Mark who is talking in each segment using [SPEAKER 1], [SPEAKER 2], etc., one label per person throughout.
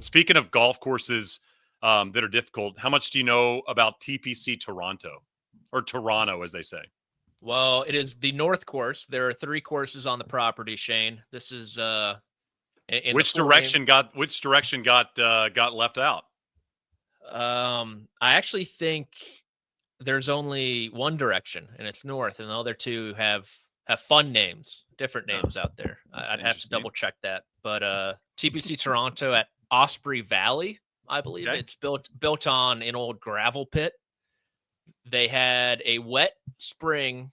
[SPEAKER 1] Speaking of golf courses that are difficult, how much do you know about TPC Toronto, or Toronto, as they say?
[SPEAKER 2] Well, it is the North Course. There are 3 courses on the property, Shane. This is
[SPEAKER 1] Which direction got left out?
[SPEAKER 2] I actually think there's only one direction, and it's north, and the other 2 have fun names, different names out there. I'd have to double check that. But TPC Toronto at Osprey Valley, I believe.
[SPEAKER 1] Okay.
[SPEAKER 2] It's built on an old gravel pit. They had a wet spring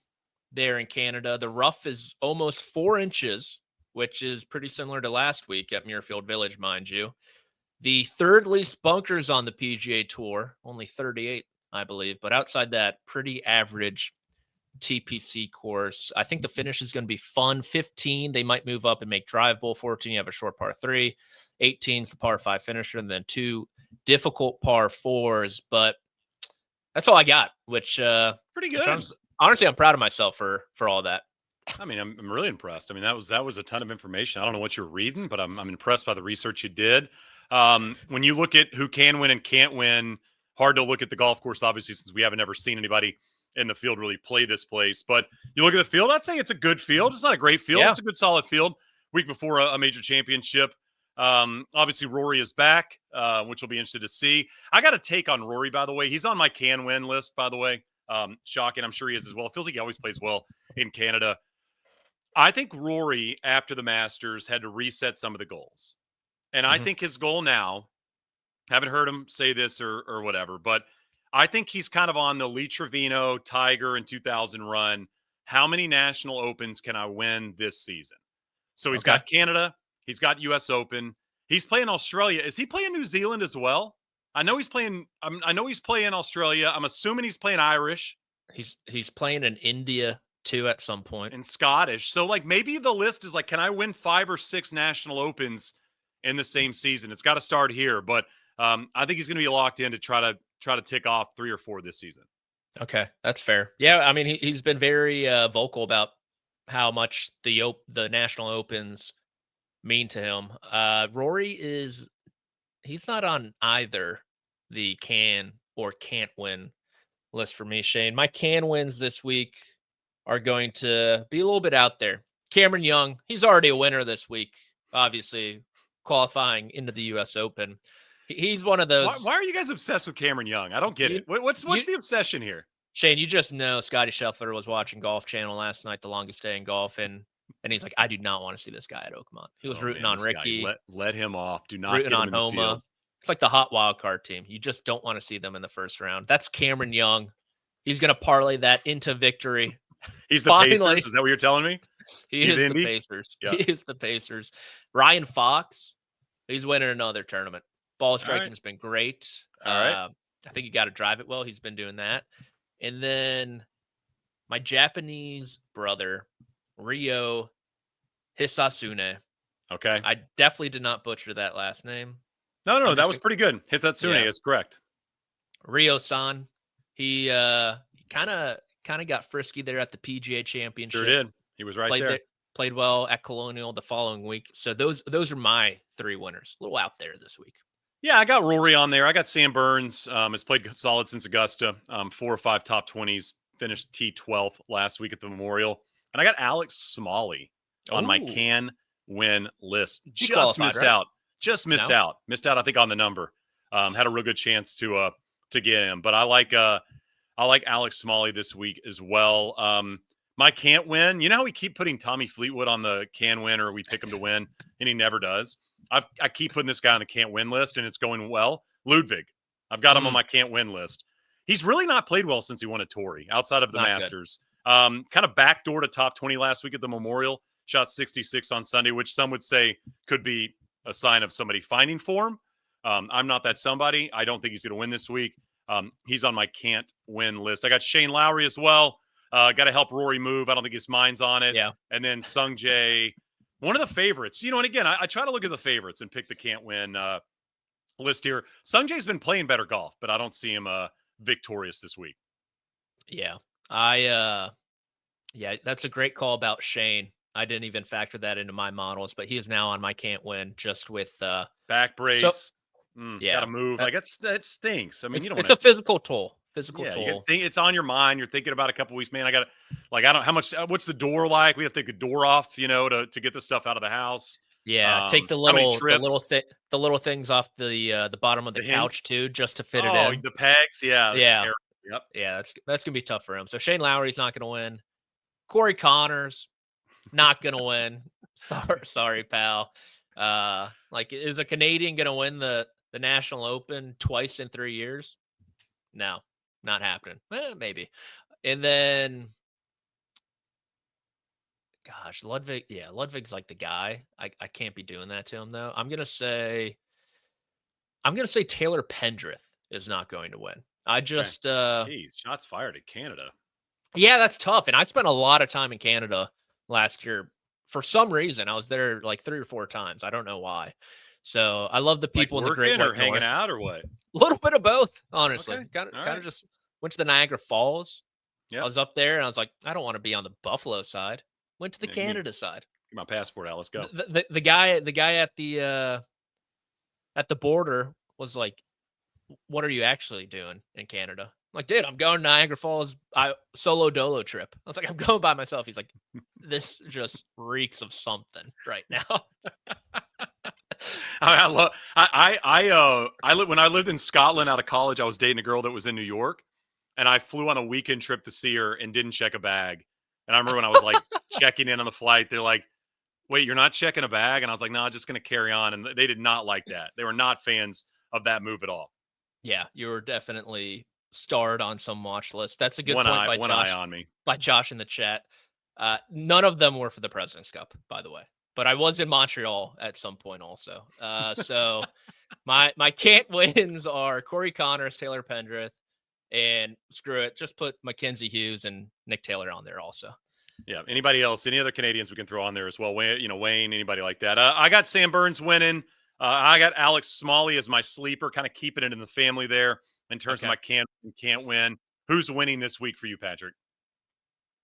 [SPEAKER 2] there in Canada. The rough is almost 4 inches, which is pretty similar to last week at Muirfield Village, mind you. The 3rd least bunkers on the PGA Tour, only 38, I believe. But outside that, pretty average TPC course. I think the finish is going to be fun. 15, they might move up and make drive bowl. 14, you have a short par 3. 18 is the par 5 finisher, and then 2 difficult par 4s. But that's all I got, which
[SPEAKER 1] pretty good.
[SPEAKER 2] Honestly, I'm proud of myself for all that.
[SPEAKER 1] I mean, I'm really impressed. I mean, that was a ton of information. I don't know what you're reading, but I'm impressed by the research you did. When you look at who can win and can't win, hard to look at the golf course, obviously, since we haven't ever seen anybody in the field really play this place. But you look at the field, I'd say it's a good field. It's not a great field. Yeah. It's a good, solid field. Week before a major championship. Obviously, Rory is back, which will be interesting to see. I got a take on Rory, by the way. He's on my can win list, by the way. Shocking. I'm sure he is as well. It feels like he always plays well in Canada. I think Rory, after the Masters, had to reset some of the goals. And I think his goal now, haven't heard him say this or whatever, but I think he's kind of on the Lee Trevino, Tiger in 2000 run. How many national opens can I win this season? So he's got Canada. He's got U.S. Open. He's playing Australia. Is he playing New Zealand as well? I know he's playing Australia. I'm assuming he's playing Irish.
[SPEAKER 2] He's playing in India too at some point.
[SPEAKER 1] And Scottish. So like maybe the list is like, can I win 5 or 6 national opens in the same season? It's got to start here, but I think he's going to be locked in to try to tick off 3 or 4 this season.
[SPEAKER 2] Okay, that's fair. Yeah, I mean he's been very vocal about how much the national opens mean to him. Rory he's not on either the can or can't win list for me, Shane. My can wins this week are going to be a little bit out there. Cameron Young, he's already a winner this week, obviously qualifying into the U.S. Open. He's one of those.
[SPEAKER 1] Why are you guys obsessed with Cameron Young? I don't get it. What's the obsession here?
[SPEAKER 2] Shane, you just know Scotty Scheffler was watching Golf Channel last night, the longest day in golf, and he's like, I do not want to see this guy at Oakmont. He was rooting on Ricky.
[SPEAKER 1] Let him off. Do not
[SPEAKER 2] rooting
[SPEAKER 1] get him
[SPEAKER 2] on
[SPEAKER 1] in the
[SPEAKER 2] Homa.
[SPEAKER 1] field.
[SPEAKER 2] It's like the hot wild card team. You just don't want to see them in the first round. That's Cameron Young. He's going to parlay that into victory.
[SPEAKER 1] He's the Pacers. Is that what you're telling me?
[SPEAKER 2] He's the Pacers. Yeah. He is the Pacers. Ryan Fox, he's winning another tournament. Ball striking has been great.
[SPEAKER 1] All right.
[SPEAKER 2] I think you got to drive it well. He's been doing that. And then my Japanese brother, Ryo Hisasune.
[SPEAKER 1] Okay.
[SPEAKER 2] I definitely did not butcher that last name.
[SPEAKER 1] No, that was pretty good. Hisasune is correct.
[SPEAKER 2] Ryo-san, he kind of got frisky there at the PGA Championship.
[SPEAKER 1] Sure did. He was right there.
[SPEAKER 2] Played well at Colonial the following week. So those are my 3 winners. A little out there this week.
[SPEAKER 1] Yeah, I got Rory on there. I got Sam Burns. Has played solid since Augusta. 4 or 5 top 20s. Finished T12 last week at the Memorial. And I got Alex Smalley on my can win list. Just missed out. Missed out, I think, on the number. Had a real good chance to get him. But I like Alex Smalley this week as well. My can't win. You know how we keep putting Tommy Fleetwood on the can win, or we pick him to win, and he never does? I keep putting this guy on the can't win list, and it's going well. Ludwig. I've got him on my can't win list. He's really not played well since he won at Torrey, outside of the Masters. Kind of backdoor to top 20 last week at the Memorial. Shot 66 on Sunday, which some would say could be a sign of somebody finding form. I'm not that somebody. I don't think he's going to win this week. He's on my can't win list. I got Shane Lowry as well. Got to help Rory move. I don't think his mind's on it.
[SPEAKER 2] Yeah.
[SPEAKER 1] And then Sung Jae, one of the favorites. And again, I try to look at the favorites and pick the can't win list here. Sung Jae's been playing better golf, but I don't see him victorious this week.
[SPEAKER 2] Yeah. That's a great call about Shane. I didn't even factor that into my models, but he is now on my can't win just with
[SPEAKER 1] back brace.
[SPEAKER 2] Yeah.
[SPEAKER 1] Got to move. Like that stinks. I mean, you don't
[SPEAKER 2] It's
[SPEAKER 1] want
[SPEAKER 2] a physical toll.
[SPEAKER 1] to. It's on your mind. You're thinking about a couple weeks, man. I got to, like, I don't, how much, what's the door like? We have to take the door off, to get the stuff out of the house.
[SPEAKER 2] Yeah, take
[SPEAKER 1] How many trips?
[SPEAKER 2] the little things off the bottom of the
[SPEAKER 1] hinge?
[SPEAKER 2] couch too, just to fit it
[SPEAKER 1] Oh,
[SPEAKER 2] in.
[SPEAKER 1] the pegs. Yeah. That's
[SPEAKER 2] Yeah.
[SPEAKER 1] terrible. Yep.
[SPEAKER 2] Yeah, that's gonna be tough for him. So Shane Lowry's not gonna win. Corey Connors not gonna win. Sorry, pal. Like, is a Canadian gonna win the National Open twice in 3 years? No, not happening. Maybe. And then, gosh, Ludwig. Yeah, Ludwig's like the guy. I can't be doing that to him though. I'm gonna say Taylor Pendrith is not going to win.
[SPEAKER 1] Jeez, shots fired at Canada.
[SPEAKER 2] Yeah, that's tough. And I spent a lot of time in Canada last year. For some reason, I was there like 3 or 4 times. I don't know why. So I love the people in the Great White
[SPEAKER 1] or hanging
[SPEAKER 2] North.
[SPEAKER 1] out or what?
[SPEAKER 2] A little bit of both, honestly.
[SPEAKER 1] Okay.
[SPEAKER 2] Kind
[SPEAKER 1] All right.
[SPEAKER 2] of just went to the Niagara Falls.
[SPEAKER 1] Yep.
[SPEAKER 2] I was up there and I was like, I don't want to be on the Buffalo side. Went to the Canada side.
[SPEAKER 1] Get my passport out. Let's go.
[SPEAKER 2] The guy at the border was like, what are you actually doing in Canada? I'm like, dude, I'm going to Niagara Falls. Solo dolo trip. I was like, I'm going by myself. He's like, this just reeks of something right now.
[SPEAKER 1] When I lived in Scotland out of college, I was dating a girl that was in New York, and I flew on a weekend trip to see her and didn't check a bag. And I remember when I was like checking in on the flight, they're like, wait, you're not checking a bag? And I was like, no, I'm just going to carry on. And they did not like that. They were not fans of that move at all.
[SPEAKER 2] Yeah, you were definitely starred on some watch list. That's a good point by
[SPEAKER 1] one
[SPEAKER 2] Josh.
[SPEAKER 1] Eye on me.
[SPEAKER 2] By Josh in the chat. None of them were for the President's Cup, by the way. But I was in Montreal at some point also. So my Cant wins are Corey Connors, Taylor Pendrith, and screw it, just put Mackenzie Hughes and Nick Taylor on there also.
[SPEAKER 1] Yeah. Anybody else? Any other Canadians we can throw on there as well? Wayne, anybody like that? I got Sam Burns winning. I got Alex Smalley as my sleeper, kind of keeping it in the family there in terms of my can't win. Who's winning this week for you, Patrick?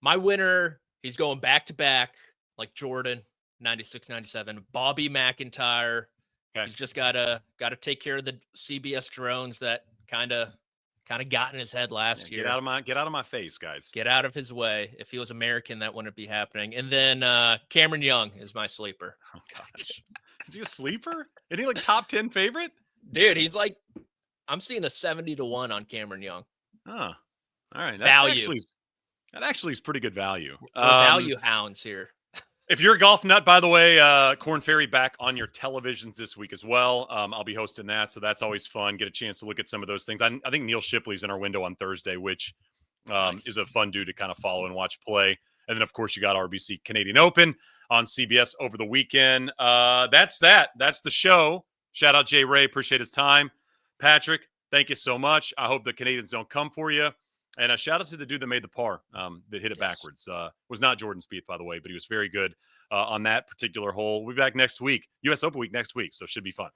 [SPEAKER 2] My winner, he's going back to back like Jordan, 96, 97. Bobby McIntyre. Okay. He's just gotta take care of the CBS drones that kind of got in his head last year.
[SPEAKER 1] Get out of my face, guys.
[SPEAKER 2] Get out of his way. If he was American, that wouldn't be happening. And then Cameron Young is my sleeper.
[SPEAKER 1] Oh gosh. Is he a sleeper? Isn't he like top 10 favorite?
[SPEAKER 2] Dude, he's like, I'm seeing a 70-1 on Cameron Young.
[SPEAKER 1] Oh, all right. That actually is pretty good value.
[SPEAKER 2] We're value hounds here.
[SPEAKER 1] If you're a golf nut, by the way, Corn Ferry back on your televisions this week as well. I'll be hosting that, so that's always fun. Get a chance to look at some of those things. I think Neil Shipley's in our window on Thursday, which nice. Is a fun dude to kind of follow and watch play. And then, of course, you got RBC Canadian Open on CBS over the weekend. That's that. That's the show. Shout out Jay Ray. Appreciate his time. Patrick, thank you so much. I hope the Canadians don't come for you. And a shout out to the dude that made the par that hit it backwards. Was not Jordan Spieth, by the way, but he was very good on that particular hole. We'll be back next week. U.S. Open week next week, so it should be fun.